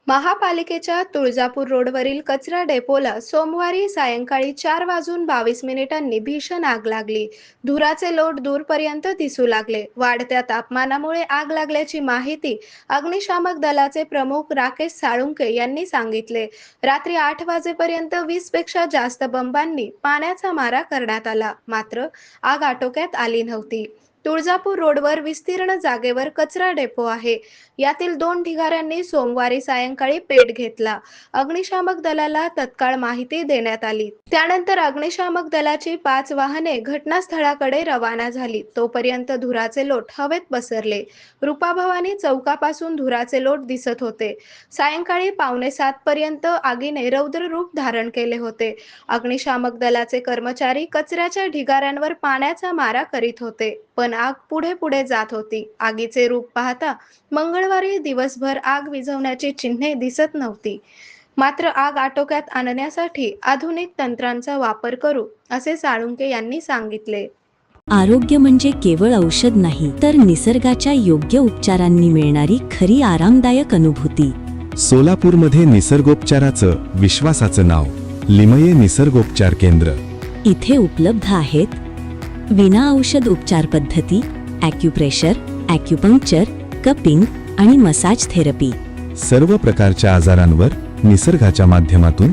महापालिकेच्या तुळजापूर रोडवरील कचरा डेपोला सोमवारी सायंकाळी 4:22 भीषण आग लागली. धुराचे लोट दूरपर्यंत दिसू लागले. वाढत्या तापमानामुळे आग लागल्याची माहिती अग्निशामक दलाचे प्रमुख राकेश साळुंके यांनी सांगितले. रात्री 8 वाजेपर्यंत 20 पेक्षा जास्त बंबांनी पाण्याचा मारा करण्यात आला, मात्र आग आटोक्यात आली नव्हती. तुळजापूर रोडवर विस्तीर्ण जागेवर कचरा डेपो आहे. यातील 2 ढिगाऱ्यांनी सोमवारी सायंकाळी पेट घेतला. अग्निशामक दलाला तत्काळ माहिती देण्यात आली. त्यानंतर अग्निशामक दलाची 5 वाहने घटनास्थळाकडे रवाना झाली. तोपर्यंत धुराचे लोट हवेत पसरले. रूपाभवानी चौकापासून धुराचे लोट दिसत होते. सायंकाळी 6:45 पर्यंत आगीने रौद्र रूप धारण केले होते. अग्निशामक दलाचे कर्मचारी कचऱ्याच्या ढिगाऱ्यांवर पाण्याचा मारा करीत होते, पण आग पुढे जात होती. आगीचे रूप पाहता मंगळवारी दिवसभर आग विझवण्याची चिन्हे दिसत नव्हती. मात्र आग आटोक्यात आणण्यासाठी आधुनिक तंत्रांचा वापर करू, असे साळुंके यांनी सांगितले. आरोग्य म्हणजे केवळ औषध नाही, तर निसर्गाच्या योग्य उपचारांनी मिळणारी खरी आरामदायक अनुभूती. सोलापूरमध्ये निसर्गोपचाराचं विश्वासाचं नाव लिमये निसर्गोपचार केंद्र. इथे उपलब्ध आहेत विना औषध उपचार पद्धती, ॲक्युप्रेशर, ॲक्युपंक्चर, कपिंग आणि मसाज थेरपी. सर्व प्रकारच्या आजारांवर निसर्गाच्या माध्यमातून